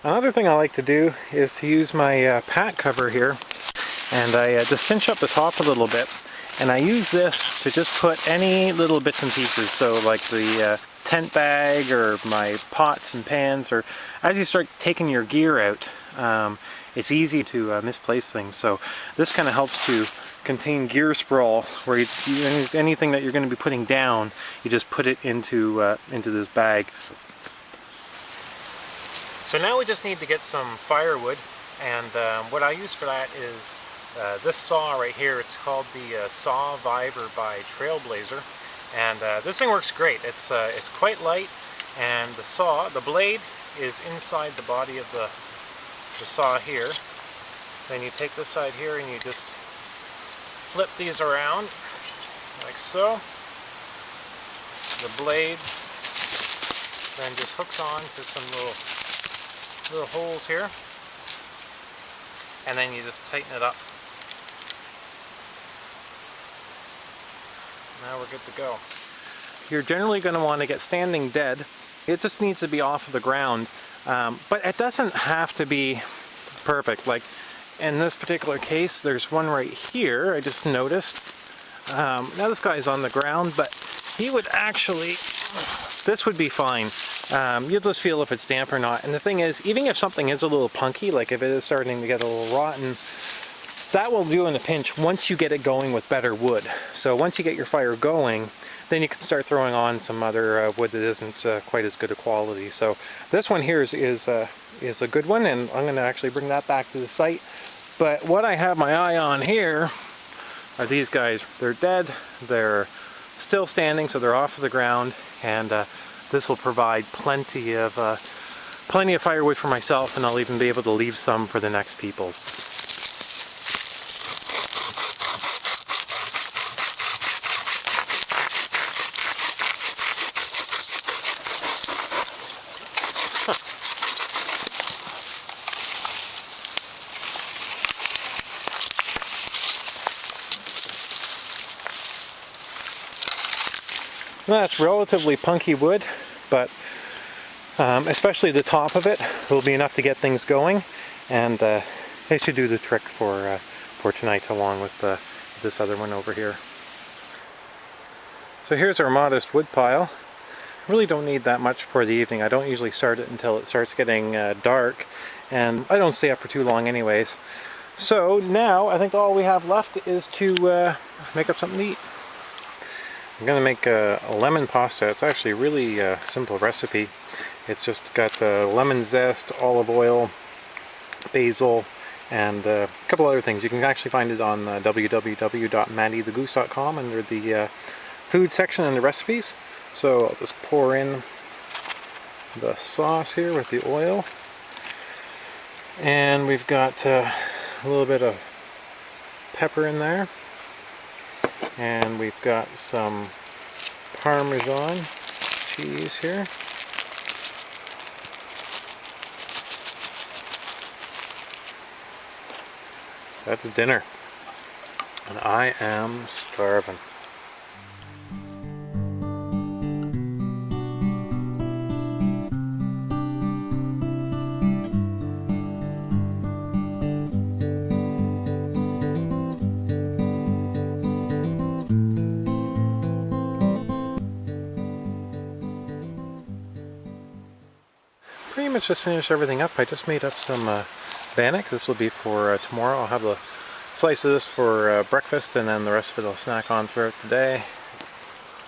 Another thing I like to do is to use my pack cover here, and I just cinch up the top a little bit, and I use this to just put any little bits and pieces, so like the tent bag or my pots and pans, or as you start taking your gear out, it's easy to misplace things. So this kind of helps to contain gear sprawl, where anything that you're going to be putting down, you just put it into this bag. So now we just need to get some firewood, and what I use for that is this saw right here. It's called the Saw Viver by Trailblazer, and this thing works great. It's quite light, and the blade is inside the body of the saw here. Then you take this side here and you just flip these around like so. The blade then just hooks on to some little holes here, and then you just tighten it up. Now we're good to go. You're generally going to want to get standing dead. It just needs to be off of the ground, but it doesn't have to be perfect. Like in this particular case, there's one right here I just noticed. Now this guy's on the ground, but he would actually, this would be fine. You'll just feel if it's damp or not. And the thing is, even if something is a little punky, like if it is starting to get a little rotten, that will do in a pinch once you get it going with better wood. So once you get your fire going, then you can start throwing on some other wood that isn't quite as good a quality. So this one here is a good one, and I'm going to actually bring that back to the site. But what I have my eye on here are these guys. They're dead. They're still standing, so they're off of the ground, and this will provide plenty of firewood for myself, and I'll even be able to leave some for the next people. That's relatively punky wood, but especially the top of it will be enough to get things going, and it should do the trick for tonight, along with this other one over here. So here's our modest wood pile. I really don't need that much for the evening. I don't usually start it until it starts getting dark, and I don't stay up for too long anyways. So now I think all we have left is to make up something to eat. I'm going to make a lemon pasta. It's actually a really simple recipe. It's just got lemon zest, olive oil, basil, and a couple other things. You can actually find it on www.maddythegoose.com under the food section and the recipes. So I'll just pour in the sauce here with the oil. And we've got a little bit of pepper in there. And we've got some Parmesan cheese here. That's dinner. And I am starving. Pretty much just finished everything up. I just made up some bannock. This will be for tomorrow. I'll have a slice of this for breakfast, and then the rest of it I'll snack on throughout the day.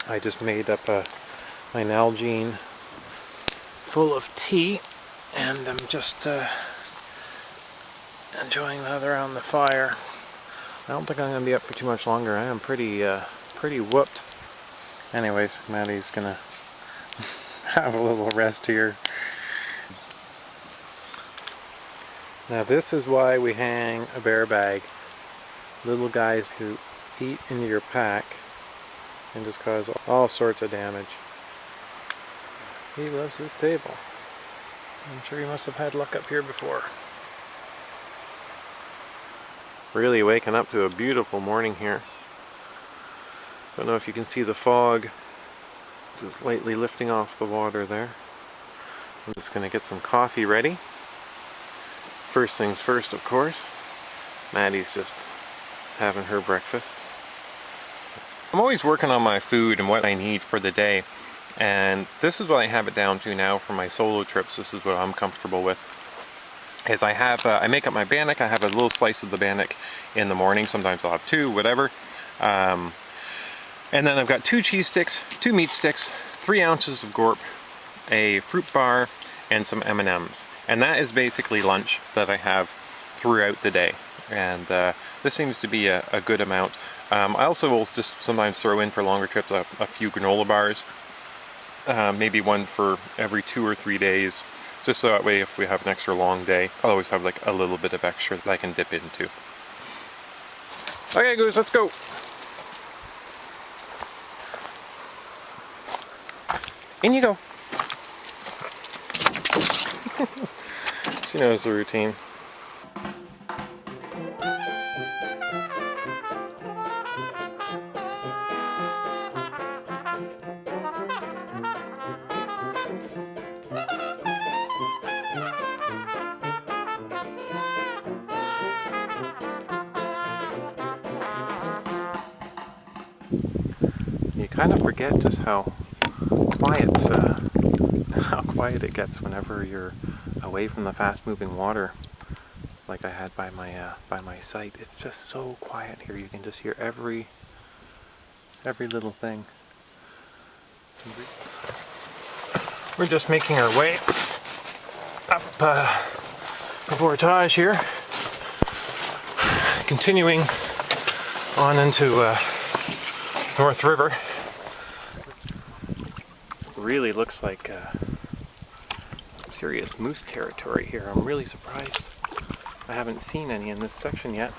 I just made up my Nalgene full of tea, and I'm just enjoying that around the fire. I don't think I'm going to be up for too much longer. I am pretty whooped. Anyways, Maddie's gonna have a little rest here. Now this is why we hang a bear bag. Little guys who eat into your pack and just cause all sorts of damage. He loves this table. I'm sure he must have had luck up here before. Really waking up to a beautiful morning here. Don't know if you can see the fog just lightly lifting off the water there. I'm just going to get some coffee ready. First things first, of course, Maddie's just having her breakfast. I'm always working on my food and what I need for the day, and this is what I have it down to now for my solo trips. This is what I'm comfortable with. Is I have I make up my bannock. I have a little slice of the bannock in the morning. Sometimes I'll have two, whatever. And then I've got 2 cheese sticks, 2 meat sticks, 3 ounces of gorp, a fruit bar, and some M&Ms. And that is basically lunch that I have throughout the day. And this seems to be a good amount. I also will just sometimes throw in for longer trips a few granola bars. Maybe one for every 2 or 3 days. Just so that way if we have an extra long day, I'll always have like a little bit of extra that I can dip into. Okay, Goose, let's go. In you go. She knows the routine. You kind of forget just how quiet it gets whenever you're away from the fast-moving water, like I had by my site. It's just so quiet here. You can just hear every little thing. We're just making our way up the portage here, continuing on into North River. Really looks like serious moose territory here. I'm really surprised I haven't seen any in this section yet.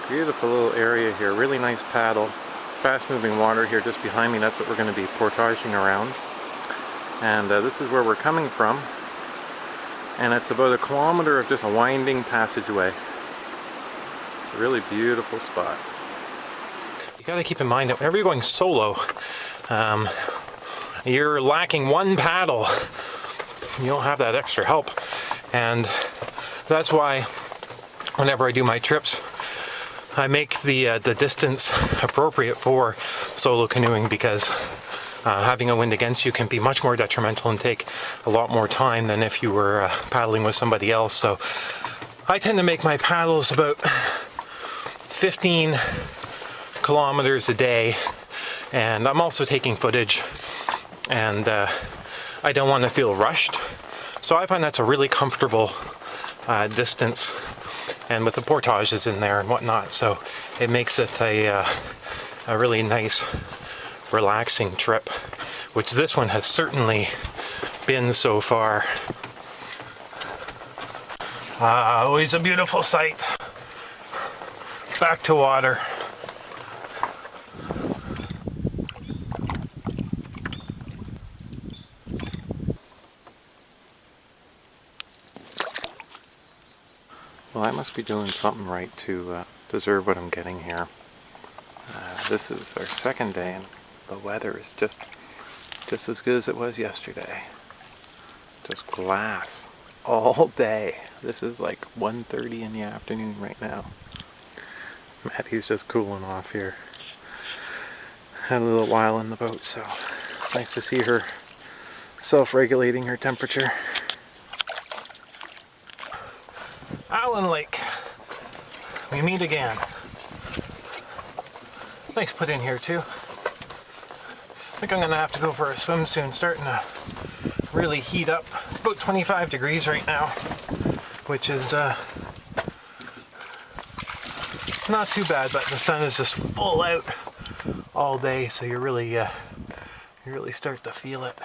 Beautiful little area here, really nice paddle. Fast moving water here just behind me. That's what we're going to be portaging around. And this is where we're coming from. And it's about 1 kilometer of just a winding passageway. A really beautiful spot. You got to keep in mind that whenever you're going solo, you're lacking 1 paddle. You don't have that extra help, and that's why whenever I do my trips, I make the distance appropriate for solo canoeing, because having a wind against you can be much more detrimental and take a lot more time than if you were paddling with somebody else. So I tend to make my paddles about 15 kilometers a day, and I'm also taking footage, and I don't want to feel rushed, so I find that's a really comfortable distance, and with the portages in there and whatnot, so it makes it a really nice, relaxing trip, which this one has certainly been so far. Always a beautiful sight. Back to water. Well, I must be doing something right to deserve what I'm getting here. This is our second day, and the weather is just as good as it was yesterday. Just glass all day. This is like 1:30 in the afternoon right now. Maddy's just cooling off here. Had a little while in the boat, so nice to see her self-regulating her temperature. Allen Lake. We meet again. Nice put in here too. I think I'm gonna have to go for a swim soon. Starting to really heat up. It's about 25 degrees right now, which is not too bad, but the sun is just full out all day, so you really start to feel it.